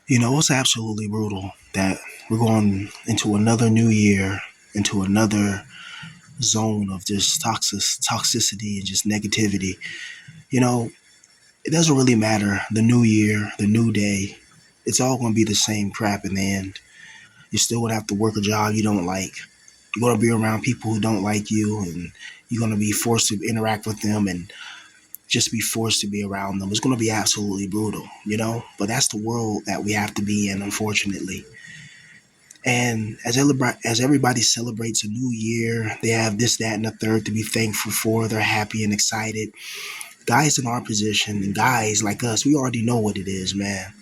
It's absolutely brutal that we're going into another new year, into another zone of just toxicity and just negativity. You know, it doesn't really matter. The new year, the new day, it's all going to be the same crap in the end. You're still going to have to work a job you don't like. You're going to be around people who don't like you, and you're going to be forced to interact with them and just be forced to be around them. It's going to be absolutely brutal. But that's the world that we have to be in, unfortunately. And as everybody celebrates a new year, they have this, that, and the third to be thankful for. They're happy and excited. Guys in our position and guys like us, we already know what it is, man.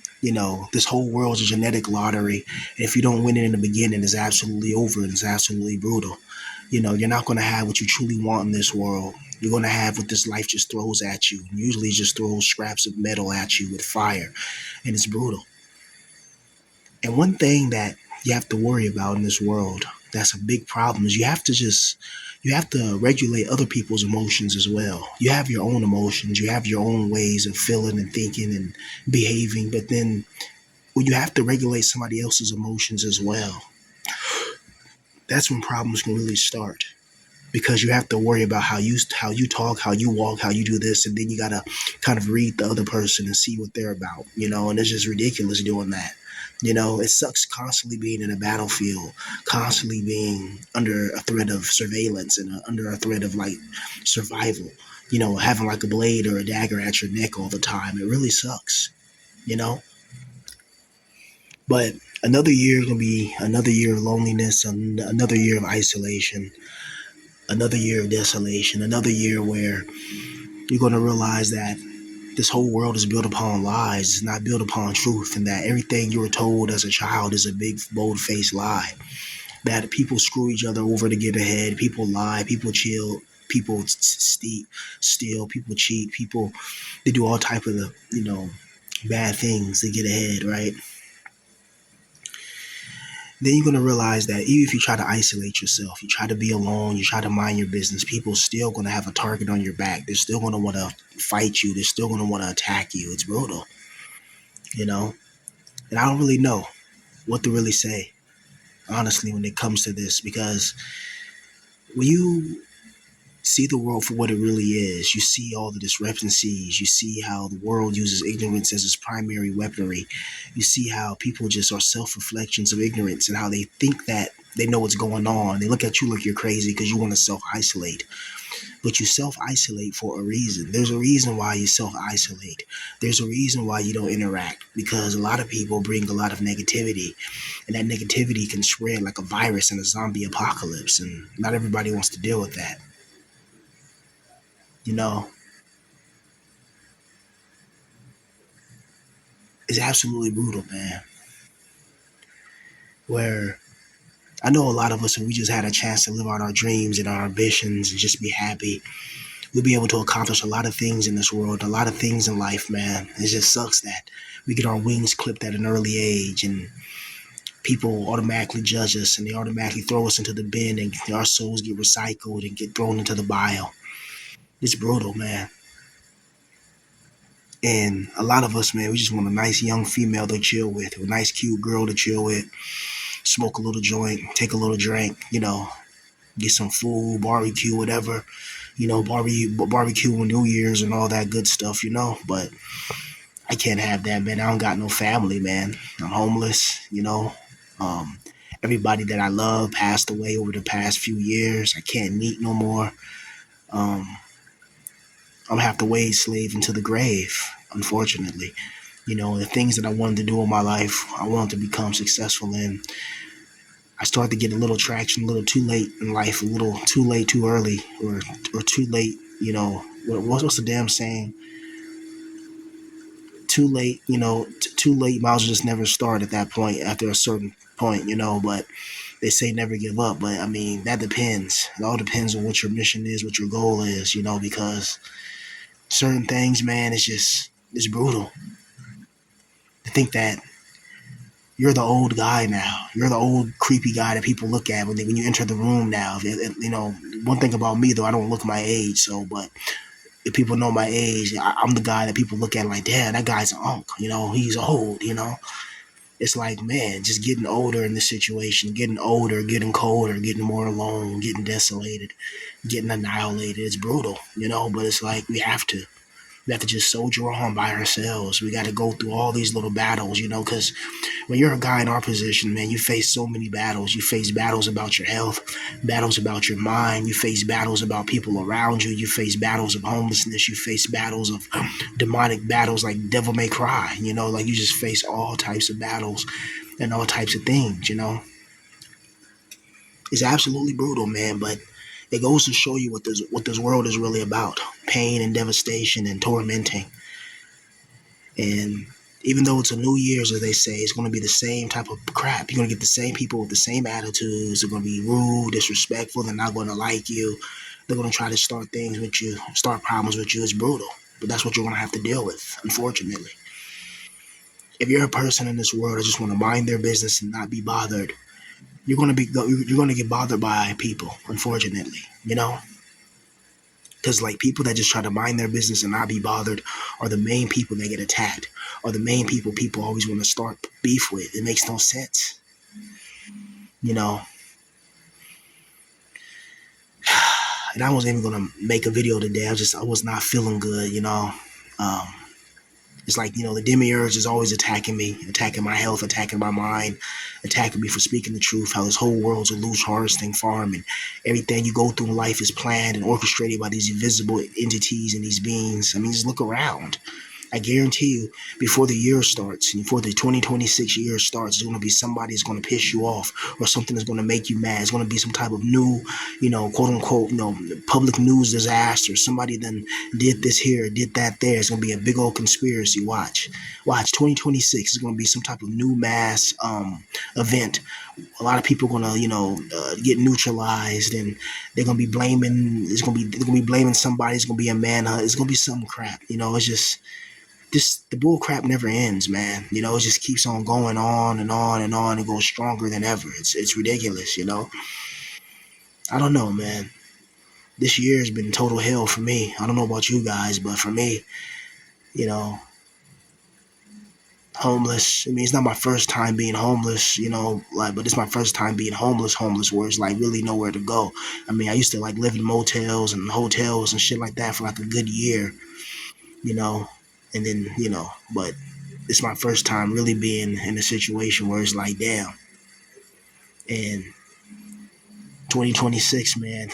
This whole world's a genetic lottery. And if you don't win it in the beginning, it's absolutely over and it's absolutely brutal. You're not going to have what you truly want in this world. You're going to have what this life just throws at you. Usually it just throws scraps of metal at you with fire, and it's brutal. And one thing that you have to worry about in this world that's a big problem is you have to regulate other people's emotions as well. You have your own emotions, you have your own ways of feeling and thinking and behaving, but then when you have to regulate somebody else's emotions as well, that's when problems can really start. Because you have to worry about how you talk, how you walk, how you do this, and then you gotta kind of read the other person and see what they're about. And it's just ridiculous doing that. It sucks constantly being in a battlefield, constantly being under a threat of surveillance and under a threat of like survival. Having like a blade or a dagger at your neck all the time. It really sucks. You know. But another year is gonna be another year of loneliness, and another year of isolation, another year of desolation, another year where you're going to realize that this whole world is built upon lies. It's not built upon truth, and that everything you were told as a child is a big, bold-faced lie. That people screw each other over to get ahead. People lie. People chill. People steal. People cheat. People they do all type of bad things to get ahead, right? Then you're going to realize that even if you try to isolate yourself, you try to be alone, you try to mind your business, people still going to have a target on your back. They're still going to want to fight you. They're still going to want to attack you. It's brutal, you know? And I don't really know what to really say, honestly, when it comes to this, because when you see the world for what it really is, you see all the discrepancies, you see how the world uses ignorance as its primary weaponry, you see how people just are self-reflections of ignorance and how they think that they know what's going on. They look at you like you're crazy because you want to self-isolate. But you self-isolate for a reason. There's a reason why you self-isolate. There's a reason why you don't interact, because a lot of people bring a lot of negativity, and that negativity can spread like a virus in a zombie apocalypse, and not everybody wants to deal with that. You know, it's absolutely brutal, man. Where I know a lot of us, if we just had a chance to live out our dreams and our ambitions and just be happy, we'll be able to accomplish a lot of things in this world, a lot of things in life, man. It just sucks that we get our wings clipped at an early age, and people automatically judge us and they automatically throw us into the bin, and our souls get recycled and get thrown into the bile. It's brutal, man. And a lot of us, man, we just want a nice young female to chill with, a nice cute girl to chill with, smoke a little joint, take a little drink, get some food, barbecue, whatever, barbecue on New Year's and all that good stuff. But I can't have that, man. I don't got no family, man. I'm homeless. Um, Everybody that I love passed away over the past few years. I can't meet no more. Um, I'm gonna have to wade slave into the grave, unfortunately. The things that I wanted to do in my life, I wanted to become successful in. I started to get a little traction a little too late in life, a little too late, too early, or too late. What's the damn saying? Too late, too late. Might as well just never start at that point. After a certain point. But they say never give up. But I mean, that depends. It all depends on what your mission is, what your goal is. Because certain things, man, it's brutal to think that you're the old guy now. You're the old creepy guy that people look at when you enter the room now. One thing about me though, I don't look my age. So, but if people know my age, I'm the guy that people look at like, damn, that guy's an unk. He's old. It's like, man, just getting older in this situation, getting older, getting colder, getting more alone, getting desolated, getting annihilated. It's brutal, but it's like we have to just soldier on by ourselves. We got to go through all these little battles, because when you're a guy in our position, man, you face so many battles. You face battles about your health, battles about your mind. You face battles about people around you. You face battles of homelessness. You face battles of demonic battles like devil may cry. Like you just face all types of battles and all types of things. It's absolutely brutal, man. But it goes to show you what this world is really about: pain and devastation and tormenting. And even though it's a New Year's, as they say, it's going to be the same type of crap. You're going to get the same people with the same attitudes. They're going to be rude, disrespectful. They're not going to like you. They're going to try to start things with you, start problems with you. It's brutal. But that's what you're going to have to deal with, unfortunately. If you're a person in this world that just want to mind their business and not be bothered, you're going to get bothered by people, unfortunately, Because like people that just try to mind their business and not be bothered are the main people that get attacked, are the main people always want to start beef with. It makes no sense, you know. And I wasn't even gonna make a video today. I was not feeling good. Um, it's like the demiurge is always attacking me, attacking my health, attacking my mind, attacking me for speaking the truth. How this whole world's a loose harvesting farm, and everything you go through in life is planned and orchestrated by these invisible entities and these beings. I mean, just look around. I guarantee you, before the year starts, before the 2026 year starts, there's going to be somebody that's going to piss you off, or something that's going to make you mad. It's going to be some type of new, quote unquote, public news disaster. Somebody then did this here, did that there. It's going to be a big old conspiracy. Watch. 2026 is going to be some type of new mass event. A lot of people are going to, get neutralized, and they're going to be blaming. They're going to be blaming somebody. It's going to be a manhunt. It's going to be some crap. It's just the bull crap never ends, man. It just keeps on going on and on and on and goes stronger than ever. It's ridiculous. I don't know, man. This year has been total hell for me. I don't know about you guys, but for me, you know, homeless. I mean, it's not my first time being homeless, but it's my first time being homeless, where it's like really nowhere to go. I mean, I used to like live in motels and hotels and shit like that for like a good year, you know, and then, but it's my first time really being in a situation where it's like, damn. And 2026, man,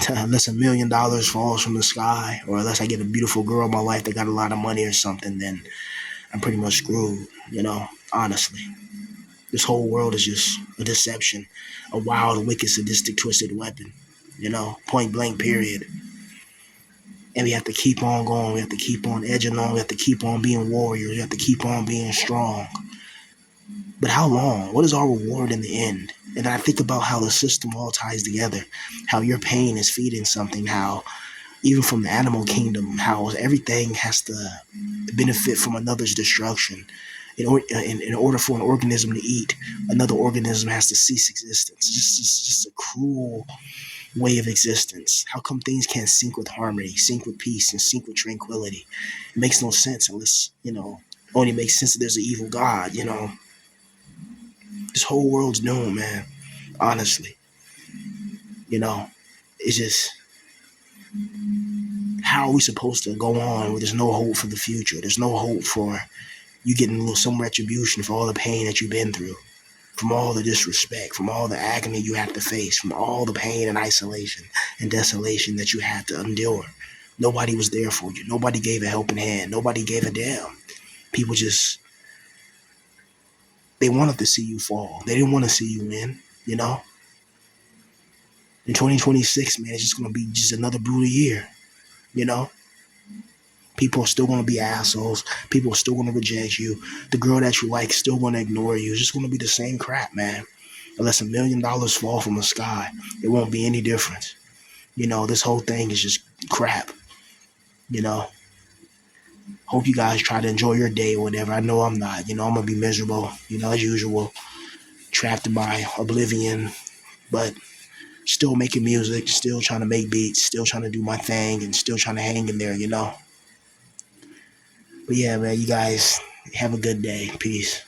unless $1 million falls from the sky, or unless I get a beautiful girl in my life that got a lot of money or something, then I'm pretty much screwed, honestly. This whole world is just a deception, a wild, wicked, sadistic, twisted weapon, point blank, period. And we have to keep on going. We have to keep on edging on. We have to keep on being warriors. We have to keep on being strong. But how long? What is our reward in the end? And then I think about how the system all ties together, how your pain is feeding something, how even from the animal kingdom, how everything has to benefit from another's destruction. In order for an organism to eat, another organism has to cease existence. Just a cruel way of existence. How come things can't sync with harmony, sync with peace, and sync with tranquility? It makes no sense unless, only makes sense that there's an evil God. This whole world's doomed, man. Honestly, it's just, how are we supposed to go on where there's no hope for the future? There's no hope for you getting some retribution for all the pain that you've been through, from all the disrespect, from all the agony you have to face, from all the pain and isolation and desolation that you had to endure. Nobody was there for you. Nobody gave a helping hand. Nobody gave a damn. People just, they wanted to see you fall. They didn't want to see you win. In 2026, man, it's just going to be just another brutal year, you know? People are still going to be assholes. People are still going to reject you. The girl that you like is still going to ignore you. It's just going to be the same crap, man. Unless $1 million fall from the sky, it won't be any different. This whole thing is just crap. Hope you guys try to enjoy your day or whatever. I know I'm not. I'm going to be miserable, as usual. Trapped in my oblivion. But still making music, still trying to make beats, still trying to do my thing, and still trying to hang in there. But yeah, man, you guys have a good day. Peace.